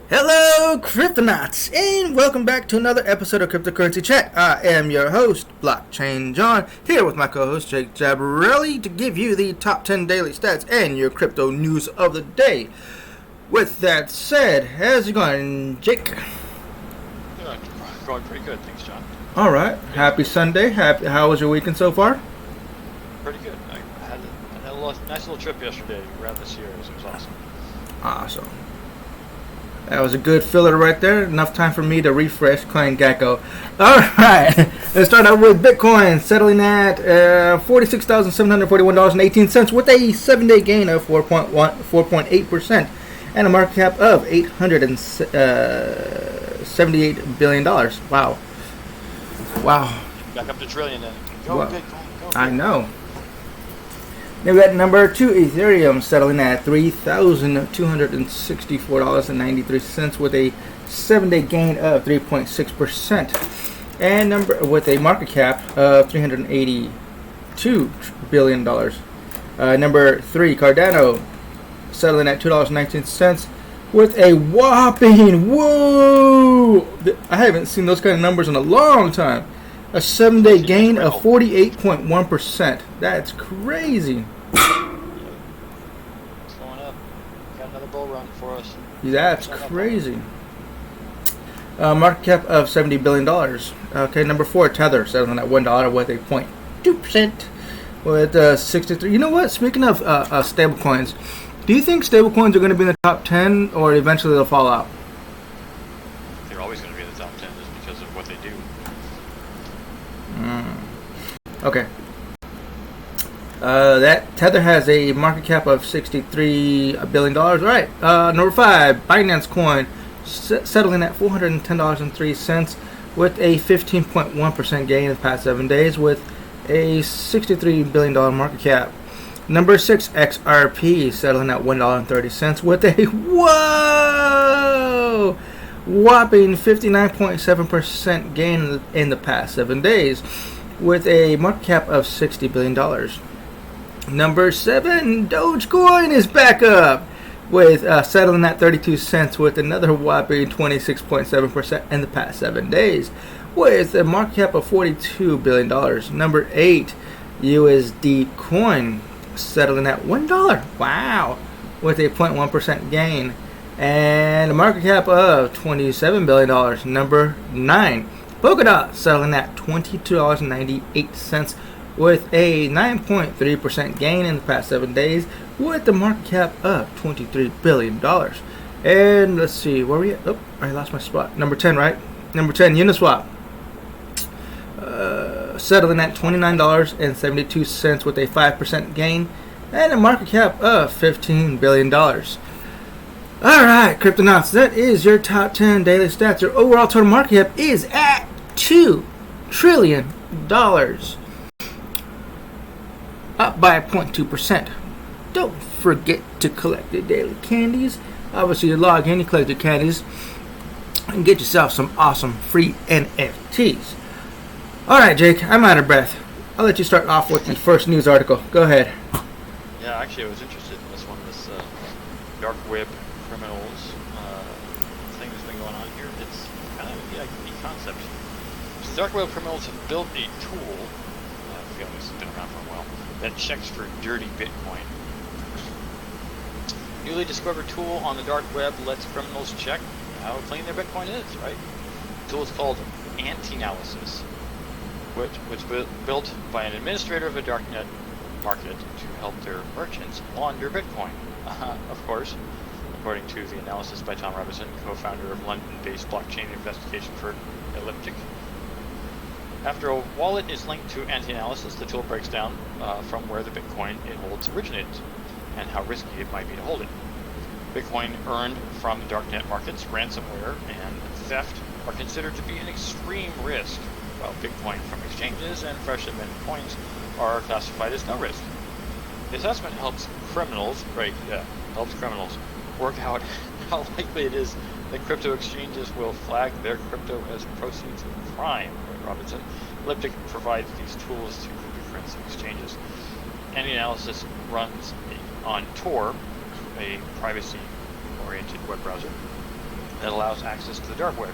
Hello, Cryptonauts, and welcome back to another episode of Cryptocurrency Chat. I am your host, Blockchain John, here with my co-host, Jake Jabarelli, to give you the top 10 daily stats and your crypto news of the day. With that said, how's it going, Jake? Going pretty good, thanks, John. All right, happy Sunday. How was your weekend so far? Pretty good. I had a nice little trip yesterday around this year. It was awesome. Awesome. That was a good filler right there. Enough time for me to refresh CoinGecko. All right, let's start out with Bitcoin settling at $46,741.18 with a 7-day gain of 4.8% and a market cap of $878 billion. Wow. Back up to trillion then. Go Wow. Bitcoin, go. I know. Now we got number 2, Ethereum settling at $3,264.93 with a 7-day gain of 3.6%, and with a market cap of $382 billion. Number 3, Cardano settling at $2.19 with a whopping I haven't seen those kind of numbers in a long time. A 7-day gain of 48.1%. That's crazy. It's going up. Got another bull run for us. That's crazy. Market cap of $70 billion. Okay, number 4, Tether settling at $1 with a 0.2%. With 63. You know what? Speaking of stable coins, do you think stable coins are going to be in the top 10 or eventually they'll fall out? They're always going to be in the top 10 just because of what they do. Okay. That Tether has a market cap of $63 billion. All right. Number 5, Binance Coin settling at $410.03 with a 15.1% gain in the past 7 days with a $63 billion market cap. Number 6, Xrp settling at $1.30 with a whopping 59.7% gain in the past 7 days with a market cap of $60 billion. Number 7, Dogecoin is back up with settling at 32 cents with another whopping 26.7% in the past 7 days with a market cap of $42 billion. Number 8, USD Coin settling at $1. Wow. With a 0.1% gain and a market cap of $27 billion. Number 9, Polkadot settling at $22.98 with a 9.3% gain in the past 7 days with the market cap of $23 billion. And let's see, where are we at? Oh, I lost my spot. Number 10, right? Number 10, Uniswap. Settling at $29.72 with a 5% gain and a market cap of $15 billion. Alright, Cryptonauts, that is your top 10 daily stats. Your overall total market cap is at $2 trillion. Up by 0.2%. Don't forget to collect your daily candies. Obviously, you log in, you collect your candies, and get yourself some awesome free NFTs. Alright, Jake, I'm out of breath. I'll let you start off with the first news article. Go ahead. Yeah, actually, I was interested in this one. This dark web criminals thing that's been going on here. It's kind of a neat concept. So dark web criminals have built a tool. I feel this has been around for a while. That checks for dirty Bitcoin. Newly discovered tool on the dark web lets criminals check how clean their Bitcoin is. Right. The tool is called Anti-Analysis, which was built by an administrator of a darknet market to help their merchants launder Bitcoin. Of course, according to the analysis by Tom Robinson, co-founder of London-based blockchain investigation firm Elliptic. After a wallet is linked to anti-analysis, the tool breaks down from where the Bitcoin it holds originated and how risky it might be to hold it. Bitcoin earned from the darknet markets, ransomware, and theft are considered to be an extreme risk, while Bitcoin from exchanges and freshly minted coins are classified as no risk. The assessment helps criminals work out how likely it is that crypto exchanges will flag their crypto as proceeds of crime. Robinson. Elliptic provides these tools to cryptocurrency exchanges. Any analysis runs on Tor, a privacy-oriented web browser. that allows access to the dark web.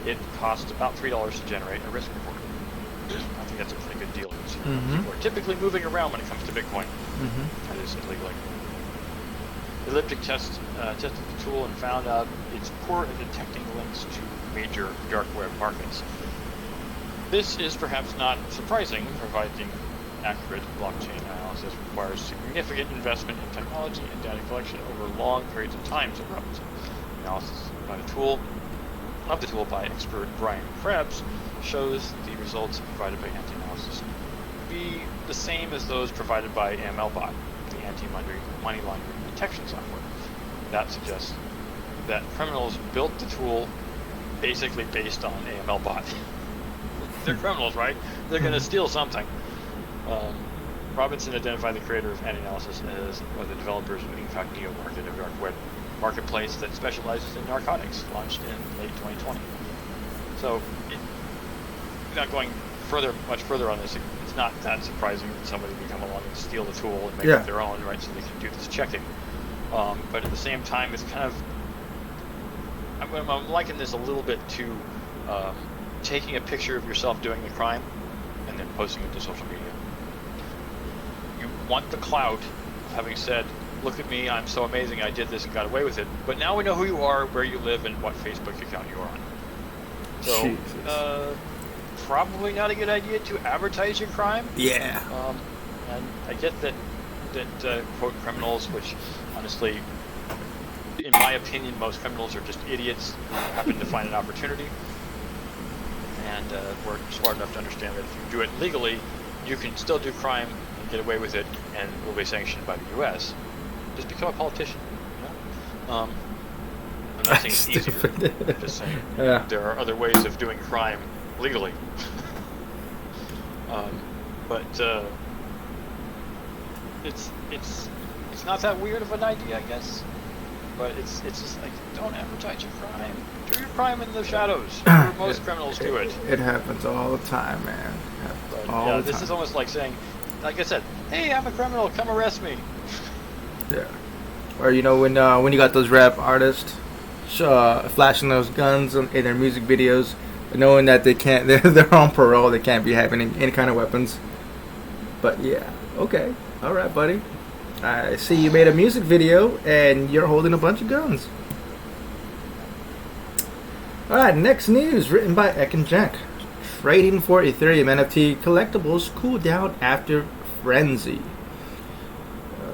It costs about $3 to generate a risk report. I think that's a pretty good deal. People are typically moving around when it comes to Bitcoin. That is illegally. Elliptic tested the tool and found out it's poor at detecting links to major dark web markets. This is perhaps not surprising, providing accurate blockchain analysis requires significant investment in technology and data collection over long periods of time, said Robinson. Analysis by the tool by expert Brian Krebs shows the results provided by anti-analysis to be the same as those provided by AMLBot, the anti-money laundering detection software. That suggests that criminals built the tool basically based on AMLBot. They're criminals, right? They're going to steal something. Robinson identified the creator of anti-analysis as one of the developers of Incognito Market, a dark web marketplace that specializes in narcotics, launched in late 2020. So, not going much further on this, it's not that surprising that somebody would come along and steal the tool and make it their own, right? So they can do this checking. But at the same time, it's kind of, I'm liking this a little bit to taking a picture of yourself doing the crime and then posting it to social media. You want the clout of having said, look at me, I'm so amazing, I did this and got away with it. But now we know who you are, where you live, and what Facebook account you are on. So, probably not a good idea to advertise your crime. Yeah. And I get that quote, criminals, which honestly, in my opinion, most criminals are just idiots who happen to find an opportunity. And we're smart enough to understand that if you do it legally, you can still do crime and get away with it, and will be sanctioned by the U.S. Just become a politician. You know? I'm not saying it's easier. I'm just saying there are other ways of doing crime legally. But it's not that weird of an idea, I guess. But it's just like, don't advertise your crime. Do your crime in the shadows. Most criminals do it. It happens all the time, man. This is almost like saying, like I said, hey, I'm a criminal, come arrest me. Yeah. Or when you got those rap artists flashing those guns in their music videos, knowing that they're on parole, they can't be having any kind of weapons. But yeah, okay, all right, buddy. I see you made a music video and you're holding a bunch of guns. All right, next news written by Ek and Jack. Trading for Ethereum NFT collectibles cool down after frenzy.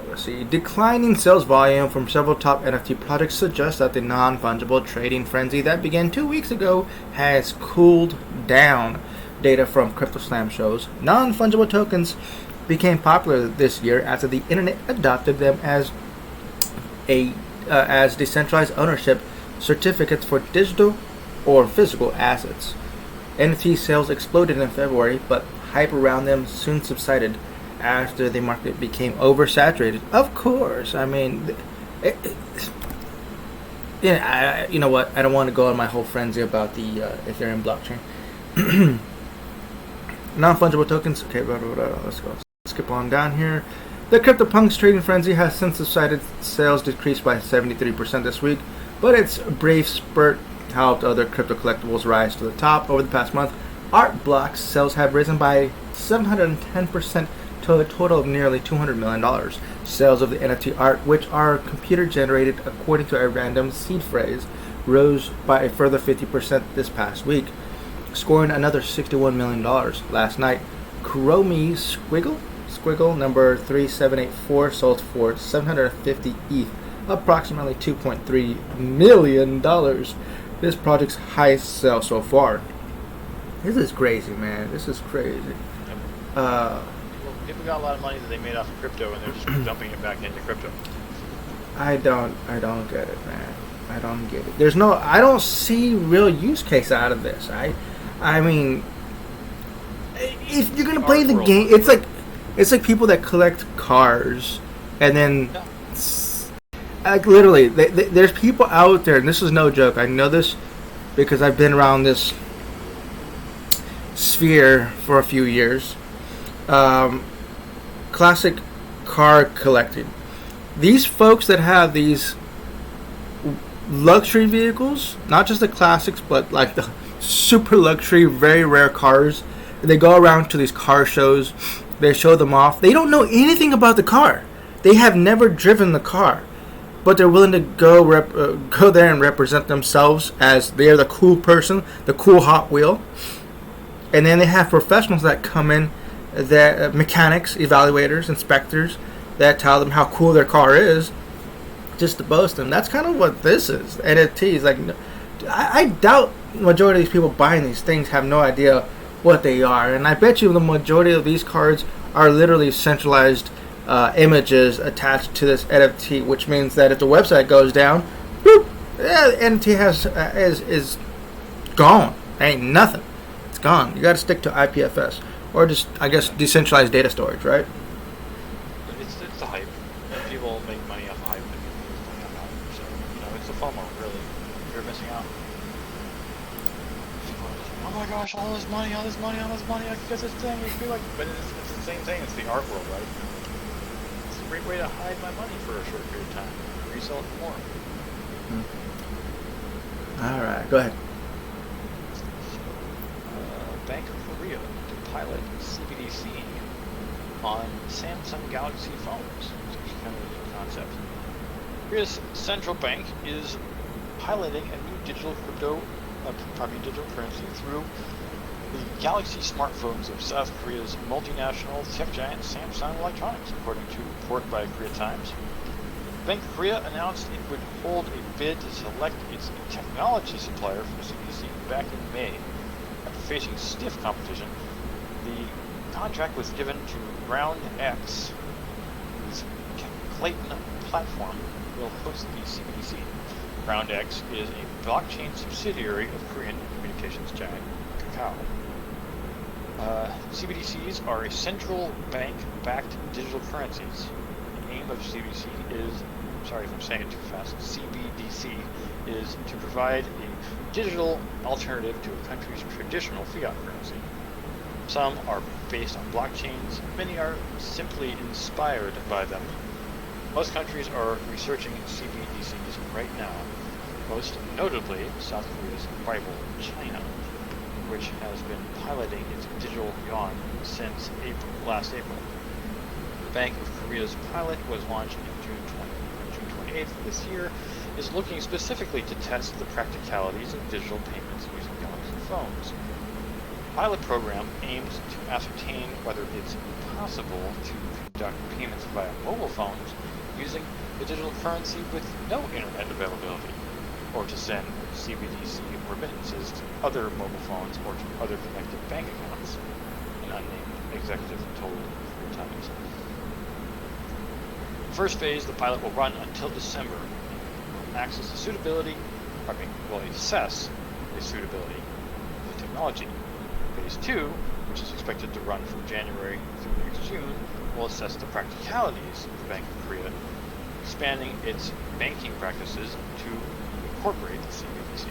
Let's see. Declining sales volume from several top NFT projects suggests that the non-fungible trading frenzy that began 2 weeks ago has cooled down. Data from CryptoSlam shows non-fungible tokens became popular this year after the internet adopted them as decentralized ownership certificates for digital or physical assets. NFT sales exploded in February, but hype around them soon subsided after the market became oversaturated. Of course, I mean, you know what? I don't want to go on my whole frenzy about the Ethereum blockchain. Non-fungible tokens. Okay, let's go. Skip on down here. The CryptoPunks trading frenzy has since subsided. Sales decreased by 73% this week, but its brave spurt helped other crypto collectibles rise to the top. Over the past month, art blocks sales have risen by 710% to a total of nearly $200 million. Sales of the NFT art, which are computer generated according to a random seed phrase, rose by a further 50% this past week, scoring another $61 million last night. Chromie Squiggle number 3784 sold for 750 ETH, approximately $2.3 million. This project's highest sale so far. This is crazy, man. This is crazy. People got a lot of money that they made off of crypto, and they're just dumping it back into crypto. I don't get it, man. I don't get it. I don't see real use case out of this. I mean, if you're gonna play the game, it's like people that collect cars, and then like literally, there's people out there, and this is no joke. I know this because I've been around this sphere for a few years. Classic car collecting. These folks that have these luxury vehicles, not just the classics, but like the super luxury, very rare cars. They go around to these car shows. They show them off. They don't know anything about the car. They have never driven the car, but they're willing to go there and represent themselves as they're the cool person, the cool Hot Wheel. And then they have professionals that come in, that mechanics, evaluators, inspectors, that tell them how cool their car is, just to boast them. That's kind of what this is. NFTs, like, I doubt the majority of these people buying these things have no idea what they are, and I bet you the majority of these cards are literally centralized images attached to this NFT, which means that if the website goes down, boop, the NFT is gone. Ain't nothing. It's gone. You got to stick to IPFS or just, I guess, decentralized data storage, right? It's the hype. People make money off of hype, and people make money off of hype. So it's the FOMO. Really, you're missing out. People are just, oh my gosh, all this money, I can get this thing. But it's the same thing. It's the art world, right? It's a great way to hide my money for a short period of time. Resell it for more. All right, go ahead. Bank of Korea to pilot CBDC on Samsung Galaxy phones. It's actually kind of a neat concept. Korea's central bank is piloting a new digital currency through the Galaxy smartphones of South Korea's multinational tech giant Samsung Electronics, according to a report by Korea Times. Bank of Korea announced it would hold a bid to select its technology supplier for CBDC back in May. After facing stiff competition, the contract was given to Ground X, whose Clayton platform will host the CBDC. Ground X is a blockchain subsidiary of Korean communications giant Kakao. CBDCs are a central bank-backed digital currencies. The aim of CBDC is, sorry if I'm saying it too fast, CBDC is to provide a digital alternative to a country's traditional fiat currency. Some are based on blockchains, many are simply inspired by them. Most countries are researching CBDCs right now, most notably South Korea's rival China, which has been piloting its digital yuan since last April. The Bank of Korea's pilot was launched in June 28th this year, is looking specifically to test the practicalities of digital payments using Galaxy phones. The pilot program aims to ascertain whether it's possible to conduct payments via mobile phones using a digital currency with no internet availability, or to send CBDC remittances to other mobile phones or to other connected bank accounts, an unnamed executive told Korea Times. The first phase, the pilot will run until December. Assess the suitability of the technology. Phase 2, which is expected to run from January through next June, will assess the practicalities of the Bank of Korea, expanding its banking practices to incorporate the CBDC.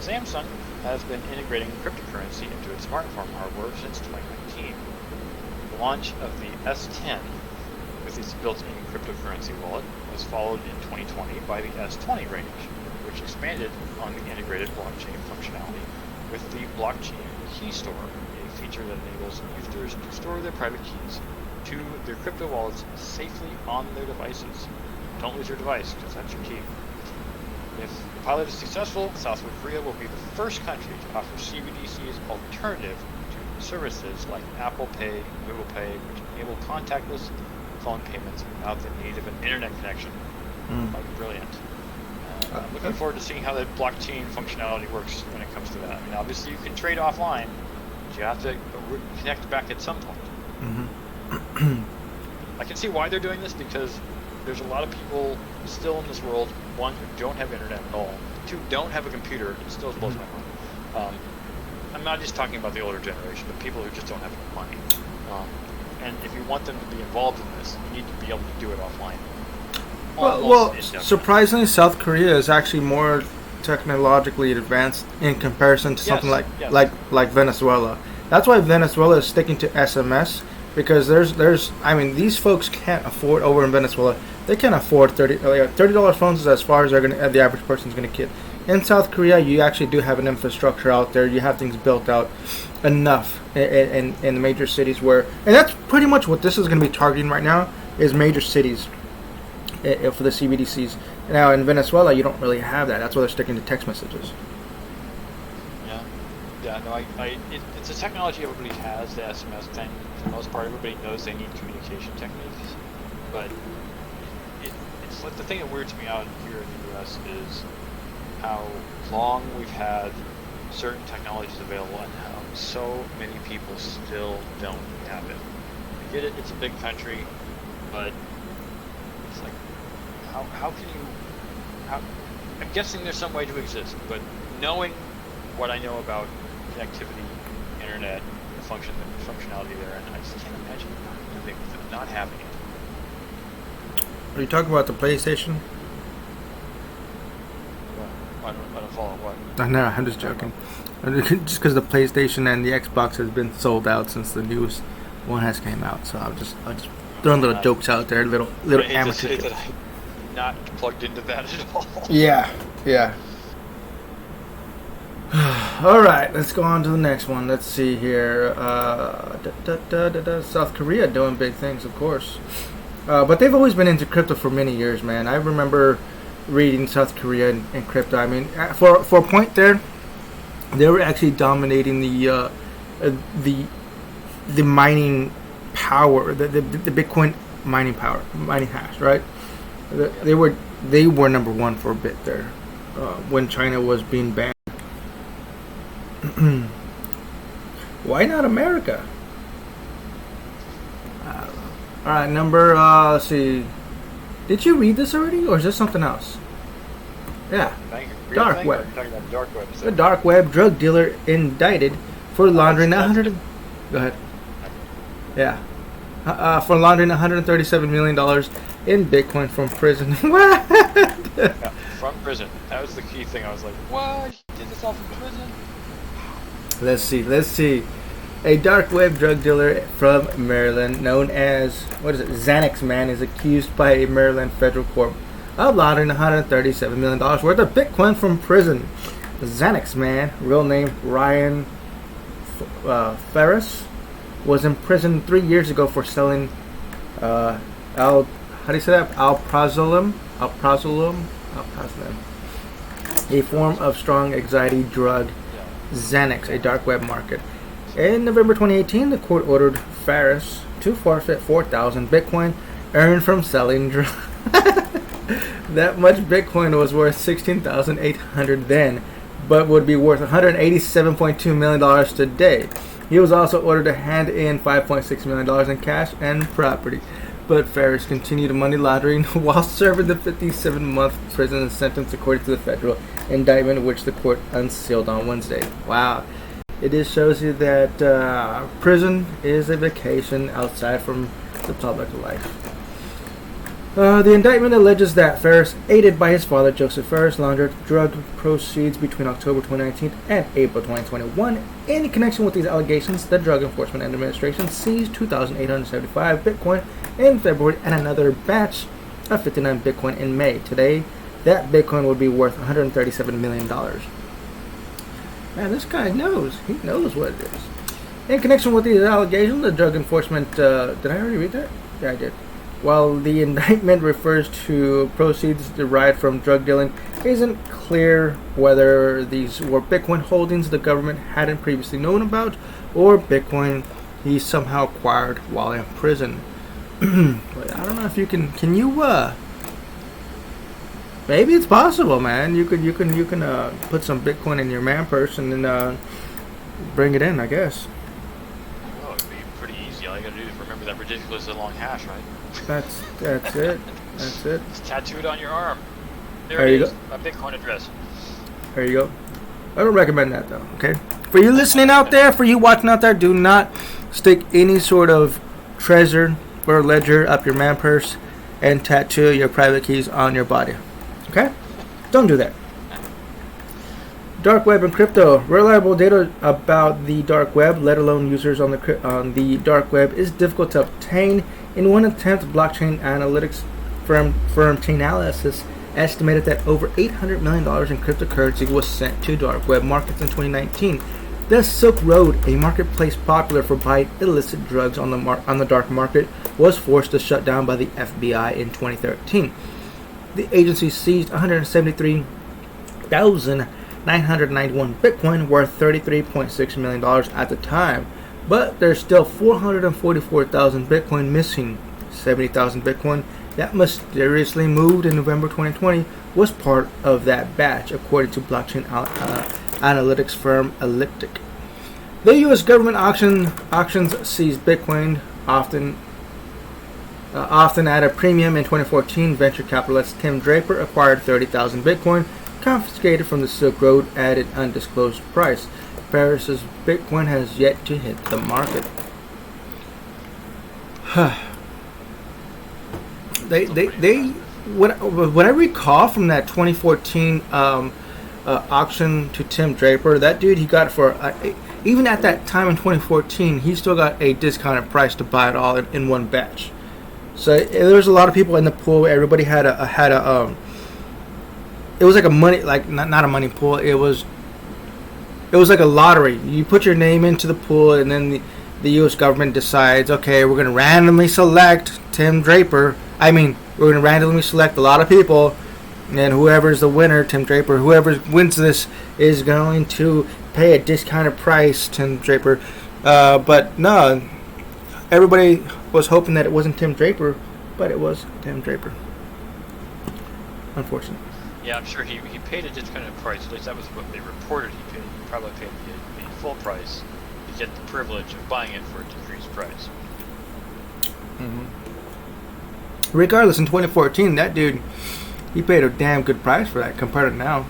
Samsung has been integrating cryptocurrency into its smartphone hardware since 2019. The launch of the S10 with its built-in cryptocurrency wallet was followed in 2020 by the S20 range, which expanded on the integrated blockchain functionality with the blockchain key store, a feature that enables users to store their private keys to their crypto wallets safely on their devices. Don't lose your device, because that's your key. If the pilot is successful, South Korea will be the first country to offer CBDC's alternative to services like Apple Pay and Google Pay, which enable contactless phone payments without the need of an internet connection. Brilliant. I'm looking forward to seeing how that blockchain functionality works when it comes to that. I mean, obviously you can trade offline, but you have to connect back at some point. I can see why they're doing this, because there's a lot of people still in this world, one, who don't have internet at all, two, don't have a computer. It still blows my mind. I'm not just talking about the older generation, but people who just don't have enough money. And if you want them to be involved in this, you need to be able to do it offline. Well, surprisingly, South Korea is actually more technologically advanced in comparison to something like Venezuela. That's why Venezuela is sticking to SMS, because there's I mean, these folks can't afford over in Venezuela they can't afford $30 phones is as far as the average person's gonna get. In South Korea, you actually do have an infrastructure out there. You have things built out enough in the major cities and that's pretty much what this is going to be targeting right now, is major cities for the CBDCs. Now in Venezuela, you don't really have that. That's why they're sticking to text messages. It's a technology everybody has. The SMS thing, for the most part, everybody knows they need communication techniques. But it's like the thing that weirds me out here in the U.S. is how long we've had certain technologies available and how so many people still don't have it. I get it, it's a big country, but it's like, how can you, I'm guessing there's some way to exist, but knowing what I know about connectivity, internet, the functionality there, and I just can't imagine not having it. Are you talking about the PlayStation? I don't follow what. No, I'm just joking. Just because the PlayStation and the Xbox has been sold out since the newest one has came out, so I'll just throwing little jokes out there, little amateur jokes. That I'm not plugged into that at all. Yeah. All right, let's go on to the next one. Let's see here. South Korea doing big things, of course, but they've always been into crypto for many years, man. I remember reading South Korea and crypto. I mean, for a point there, they were actually dominating the mining power, the Bitcoin mining hash, right? They were number one for a bit there when China was being banned. Why not America? All right, let's see. Did you read this already, or is this something else? Yeah. Dark web. A dark web drug dealer indicted for laundering Go ahead. Yeah. For laundering $137 million in Bitcoin from prison. What? Yeah, from prison. That was the key thing. I was like, what? You did this all from prison? Let's see. A dark web drug dealer from Maryland, known as, Xanax Man, is accused by a Maryland federal court of laundering $137 million worth of Bitcoin from prison. Xanax Man, real name Ryan Ferris, was in prison 3 years ago for selling alprazolam, a form of strong anxiety drug, Xanax, a dark web market. In November 2018, the court ordered Ferris to forfeit 4,000 Bitcoin earned from selling drugs. That much Bitcoin was worth $16,800 then, but would be worth $187.2 million today. He was also ordered to hand in $5.6 million in cash and property. But Ferris continued money laundering while serving the 57-month prison sentence according to the federal indictment, which the court unsealed on Wednesday. Wow. It just shows you that prison is a vacation outside from the public life. The indictment alleges that Ferris, aided by his father, Joseph Ferris, laundered drug proceeds between October 2019 and April 2021. In connection with these allegations, the Drug Enforcement Administration seized 2,875 Bitcoin in February and another batch of 59 Bitcoin in May. Today, that Bitcoin would be worth $137 million. Man, this guy knows. He knows what it is. In connection with these allegations, the Drug Enforcement... did I already read that? Yeah, I did. While the indictment refers to proceeds derived from drug dealing, it isn't clear whether these were Bitcoin holdings the government hadn't previously known about, or Bitcoin he somehow acquired while in prison. But I don't know if you can you maybe it's possible, man. You can put some Bitcoin in your man purse and then bring it in, I guess. Well, it'd be pretty easy. All you gotta do is remember that ridiculously long hash, right? That's it. That's it. Just tattoo it on your arm. There it is. A Bitcoin address. There you go. I don't recommend that though. Okay. For you listening out there, for you watching out there, do not stick any sort of treasure or ledger up your man purse and tattoo your private keys on your body. Okay? Don't do that. Dark web and crypto. Reliable data about the dark web, let alone users on the dark web, is difficult to obtain. In one attempt, blockchain analytics firm Chainalysis estimated that over $800 million in cryptocurrency was sent to dark web markets in 2019. The Silk Road, a marketplace popular for buying illicit drugs on the dark market, was forced to shut down by the FBI in 2013. The agency seized 173,991 Bitcoin, worth $33.6 million at the time, but there's still 444,000 Bitcoin missing. 70,000 Bitcoin that mysteriously moved in November 2020 was part of that batch, according to blockchain analytics firm Elliptic. The U.S. government auctions seized Bitcoin often at a premium. In 2014, venture capitalist Tim Draper acquired 30,000 Bitcoin confiscated from the Silk Road at an undisclosed price. Paris's Bitcoin has yet to hit the market. What I recall from that 2014 auction to Tim Draper, that dude, he got it for even at that time in 2014, he still got a discounted price to buy it all in one batch. So there was a lot of people in the pool. Everybody had a it was like a money, like not a money pool. It was like a lottery. You put your name into the pool, and then the U.S. government decides, okay, we're going to randomly select Tim Draper. We're going to randomly select a lot of people, and whoever's the winner, Tim Draper, whoever wins this is going to pay a discounted price, Tim Draper. But no, everybody was hoping that it wasn't Tim Draper, but it was Tim Draper. Unfortunate. Yeah, I'm sure he paid a discounted price. At least that was what they reported he paid. He probably paid the full price to get the privilege of buying it for a decreased price. Mm-hmm. Regardless, in 2014, that dude, he paid a damn good price for that compared to now.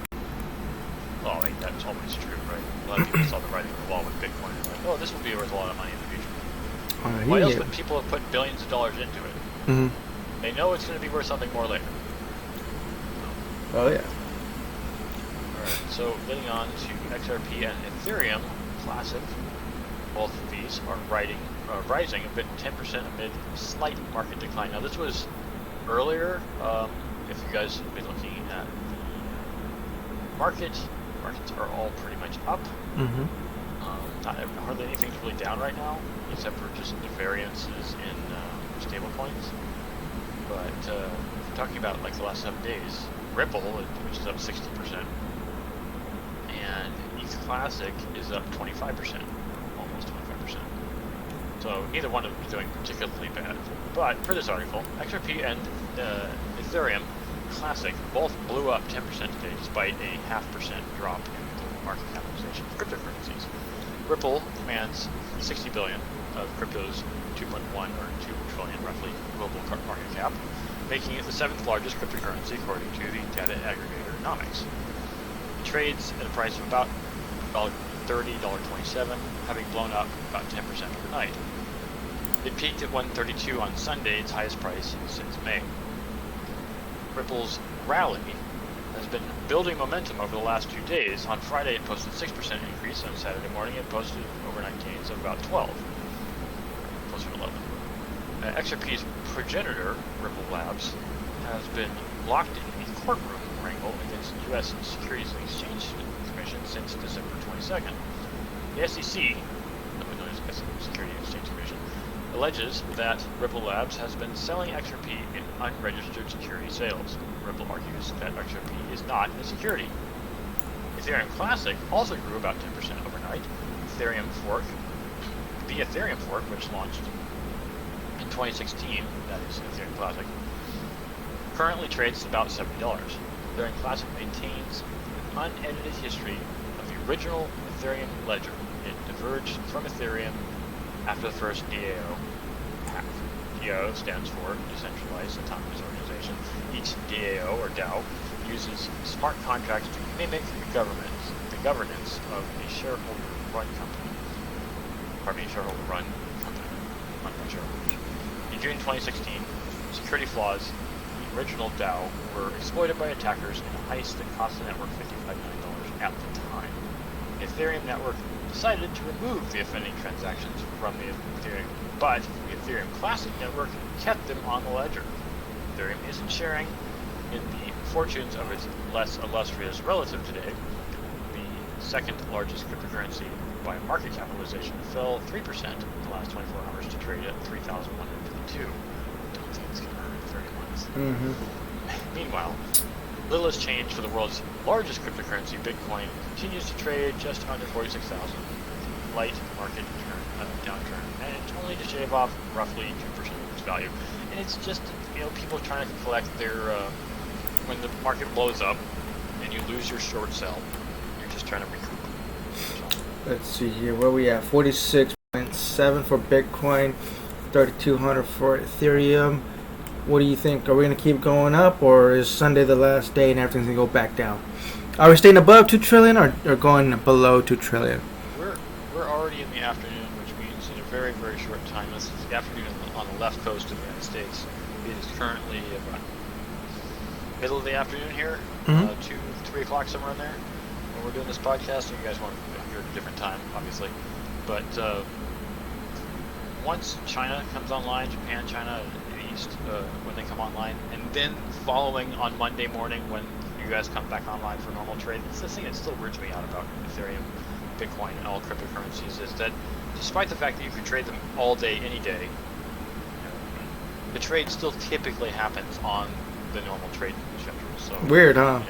Well, that's always true, right? A lot of people saw the writing on the wall with Bitcoin. They're like, oh, this will be worth a lot of money in the future. Why else would people have put billions of dollars into it? Mm-hmm. They know it's going to be worth something more later. Oh, yeah. Alright, so getting on to Xrp and Ethereum Classic. Both of these are rising a bit, 10% amid slight market decline. Now, this was earlier. If you guys have been looking at the markets are all pretty much up. Mm-hmm. Hardly anything's really down right now, except for just the variances in stable coins. But if you're talking about like the last 7 days, Ripple, which is up 60%, and ETH Classic is up 25%, almost 25%. So neither one of them is doing particularly bad. But for this article, Xrp and Ethereum Classic both blew up 10% today, despite a 0.5% drop in global market capitalization of cryptocurrencies. Ripple commands 60 billion of crypto's 2.1 or 2 trillion roughly global market cap, making it the 7th largest cryptocurrency according to the data aggregator Nomics. It trades at a price of about $30, $27, having blown up about 10% overnight. It peaked at $132 on Sunday, its highest price since May. Ripple's rally has been building momentum over the last 2 days. On Friday, it posted a 6% increase. On Saturday morning, it posted overnight gains of about 12, closer to 11. Xrp's progenitor, Ripple Labs, has been locked in a courtroom wrangle against the U.S. Securities and Exchange Commission since December 22nd. The SEC, known as Securities and Exchange Commission, alleges that Ripple Labs has been selling Xrp in unregistered security sales. Ripple argues that Xrp is not a security. Ethereum Classic also grew about 10% overnight. The Ethereum fork, which launched in 2016, that is Ethereum Classic, currently trades at about $70. Ethereum Classic maintains an unedited history of the original Ethereum ledger. It diverged from Ethereum after the first DAO hack. DAO stands for Decentralized Autonomous Organization. Each DAO or DAO uses smart contracts to mimic the governance of a shareholder-run company. Run by shareholders. In June 2016, security flaws in the original DAO were exploited by attackers in a heist that cost the network $55 million at the time. The Ethereum network decided to remove the offending transactions from the Ethereum, but the Ethereum Classic network kept them on the ledger. Ethereum isn't sharing in the fortunes of its less illustrious relative today. The second largest cryptocurrency by market capitalization fell 3% in the last 24 hours to trade at 3,152. Don't think it's going to hurt 30 months. Meanwhile, little has changed for the world's largest cryptocurrency, Bitcoin, continues to trade just under 46,000. Light market downturn, and it's only to shave off roughly 2% of its value. And it's just, people trying to collect their, when the market blows up and you lose your short sell, you're just trying to recoup. So. Let's see here, where we at? 46.7 for Bitcoin, 3,200 for Ethereum. What do you think? Are we going to keep going up, or is Sunday the last day and everything's going to go back down? Are we staying above 2 trillion or going below 2 trillion? We're already in the afternoon, which means in a very, very short time. This is the afternoon on the left coast of the United States. It is currently about middle of the afternoon here, 2, 3 o'clock, somewhere in there, when we're doing this podcast. So you guys want to hear at a different time, obviously. But once China comes online, Japan, China, when they come online, and then following on Monday morning when you guys come back online for normal trade. It's the thing that still weirds me out about Ethereum, Bitcoin, and all cryptocurrencies is that despite the fact that you can trade them all day, any day, the trade still typically happens on the normal trade schedule. So weird, huh?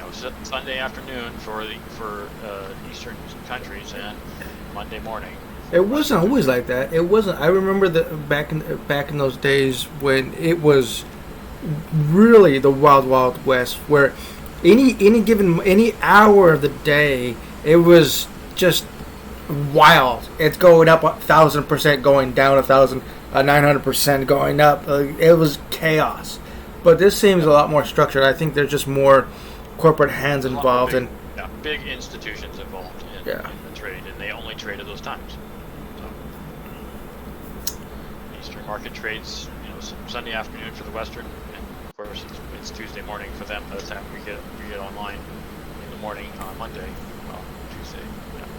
Sunday afternoon for Eastern countries and Monday morning. It wasn't always like that. It wasn't. I remember back in those days when it was really the wild west, where any hour of the day it was just wild. It's going up 1,000%, going down 900% going up. It was chaos. But this seems a lot more structured. I think there's just more corporate hands involved and big institutions involved in the trade, and they only trade at those times. Market trades, Sunday afternoon for the Western, and of course it's Tuesday morning for them. By the time we get online in the morning on Monday, Tuesday.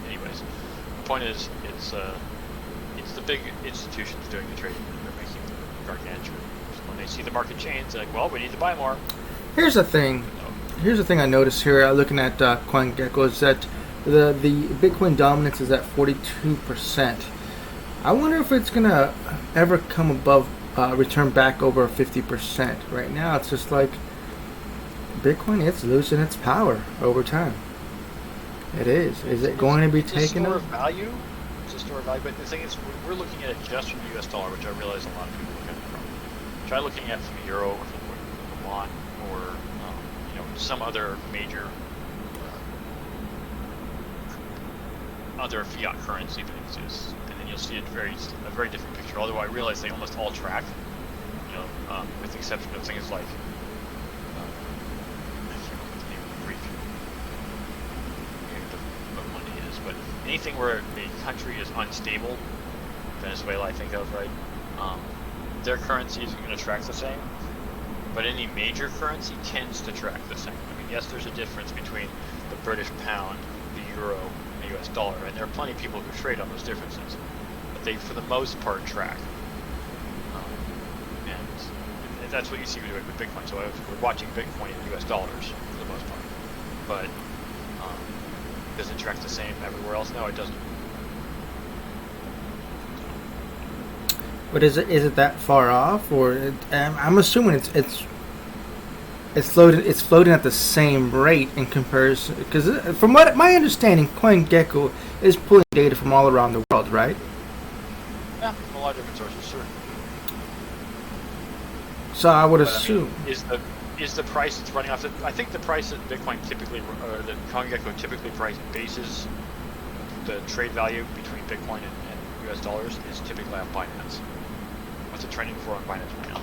Anyways, the point is, it's the big institutions doing the trading, and they're making the gargantuan. So when they see the market change, they're like, well, we need to buy more. Here's the thing. Here's the thing I noticed here, looking at CoinGecko, is that the Bitcoin dominance is at 42%. I wonder if it's gonna ever come above, return back over 50%. Right now, it's just like Bitcoin. It's losing its power over time. It is. Is it going to be taken up? It's a store of value, but the thing is, we're looking at it just from the US dollar, which I realize a lot of people look at it from. Try looking at it from the euro or from the won or some other major other fiat currency that exists. You'll see a very different picture. Although I realize they almost all track, with the exception of things like I can't remember what the name of the Greek money is, but anything where a country is unstable, Venezuela I think of, right? Their currency isn't going to track the same, but any major currency tends to track the same. I mean, yes, there's a difference between the British pound, the euro, and the US dollar, and there are plenty of people who trade on those differences. They, for the most part, track, and that's what you see with Bitcoin. So we're watching Bitcoin in U.S. dollars for the most part, but does it track the same everywhere else? No, it doesn't. But is it that far off, or I'm assuming it's floating at the same rate in comparison? Because from what my understanding, CoinGecko is pulling data from all around the world, right? Yeah, from a lot of different sources, sure. So I would assume. I mean, is the price it's running off? I think the price that Bitcoin typically, or that CoinGecko typically bases the trade value between Bitcoin and US dollars is typically on Binance. What's it trending for on Binance right now?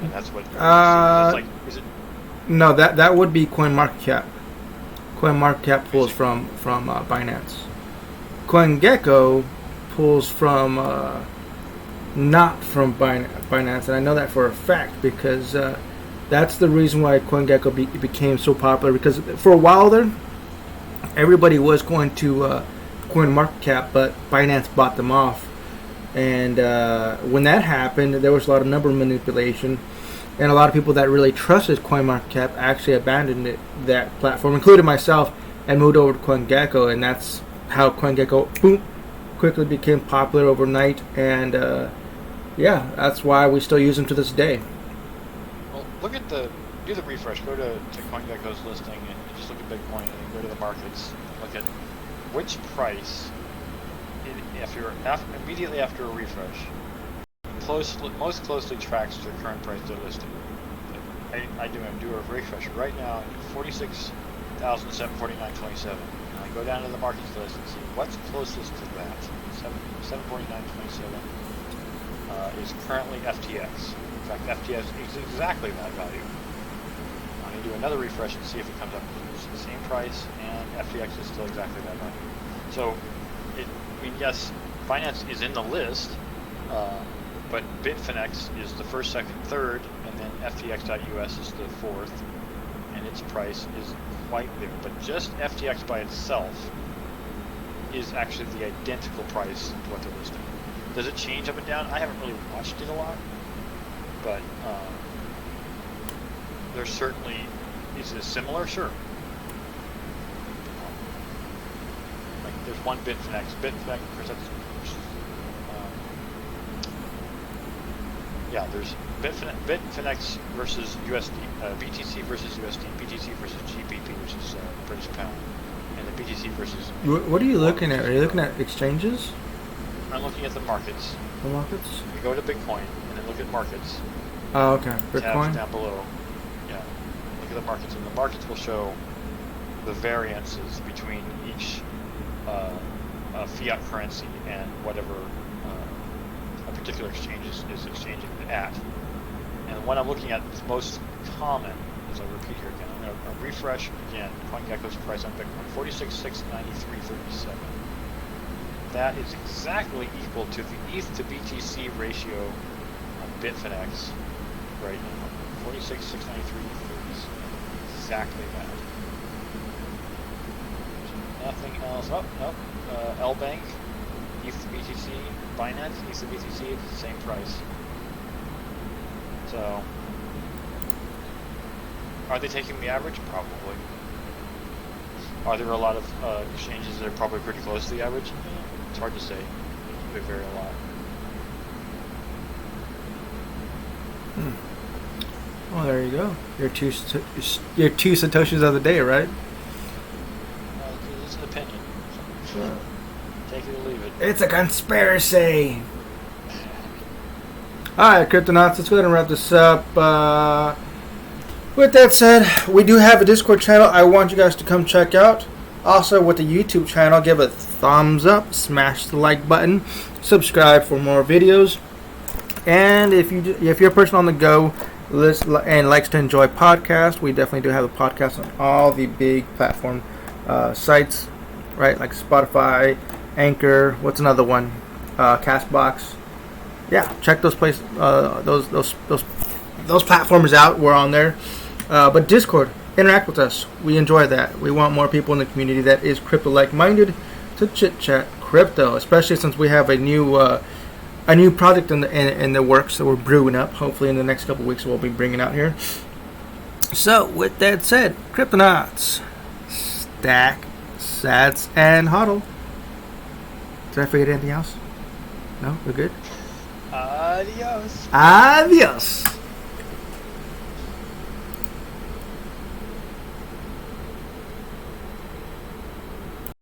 And that's what. Is it? No, that would be CoinMarketCap. CoinMarketCap pulls from Binance. CoinGecko pulls from not from Binance, and I know that for a fact because that's the reason why CoinGecko became so popular. Because for a while there, everybody was going to CoinMarketCap, but Binance bought them off. And when that happened, there was a lot of number manipulation. And a lot of people that really trusted CoinMarketCap actually abandoned that platform, including myself, and moved over to CoinGecko, and that's how CoinGecko, boom, quickly became popular overnight, and yeah, that's why we still use them to this day. Well, do the refresh, go to CoinGecko's listing, and just look at Bitcoin, and then go to the markets, look at which price, immediately after a refresh, most closely tracks the current price they're listing. I'm do a refresh right now, 46,749.27. And I go down to the markets list and see what's closest to that. 749.27 is currently FTX. In fact, FTX is exactly that value. I'm going to do another refresh and see if it comes up. It's the same price, and FTX is still exactly that value. So, yes, Binance is in the list, but Bitfinex is the first, second, third, and then FTX.US is the fourth, and its price is quite there. But just FTX by itself is actually the identical price to what they're listing. Does it change up and down? I haven't really watched it a lot, but there's certainly, is it similar? Sure. Like there's one Bitfinex, of course that's, yeah, there's Bitfinex versus USD, BTC versus USD, BTC versus GBP, which is British pound, and the BTC versus. What are you looking at? Are you looking at exchanges? I'm looking at the markets. The markets? You go to Bitcoin and then look at markets. Oh, okay. Bitcoin. Tabs down below. Yeah. Look at the markets, and the markets will show the variances between each fiat currency and whatever a particular exchange is exchanging at. And what I'm looking at is most common, as I repeat here again, I'm going to refresh again CoinGecko's price on Bitcoin, 46,693.37. That is exactly equal to the ETH to BTC ratio on Bitfinex right now. 46,693.37. Exactly that. Nothing else. Oh, no. L-Bank, ETH to BTC, Binance, ETH to BTC, it's the same price. So, are they taking the average? Probably. Are there a lot of exchanges that are probably pretty close to the average? It's hard to say. It could vary a lot. Well, there you go. Your two satoshis of the day, right? It's an opinion. So, take it or leave it. It's a conspiracy. Alright, Cryptonauts, let's go ahead and wrap this up. With that said, we do have a Discord channel I want you guys to come check out. Also, with the YouTube channel, give a thumbs up, smash the like button, subscribe for more videos. And if you're a person on the go and likes to enjoy podcasts, we definitely do have a podcast on all the big platform sites, right? Like Spotify, Anchor. What's another one? Castbox. Yeah, check those those platforms out. We're on there. But Discord, interact with us. We enjoy that. We want more people in the community that is crypto like-minded to chit-chat crypto, especially since we have a new project in the works that we're brewing up. Hopefully in the next couple of weeks we'll be bringing out here. So with that said, Cryptonauts, stack, sats, and HODL. Did I forget anything else? No, we're good. Adios. Adios.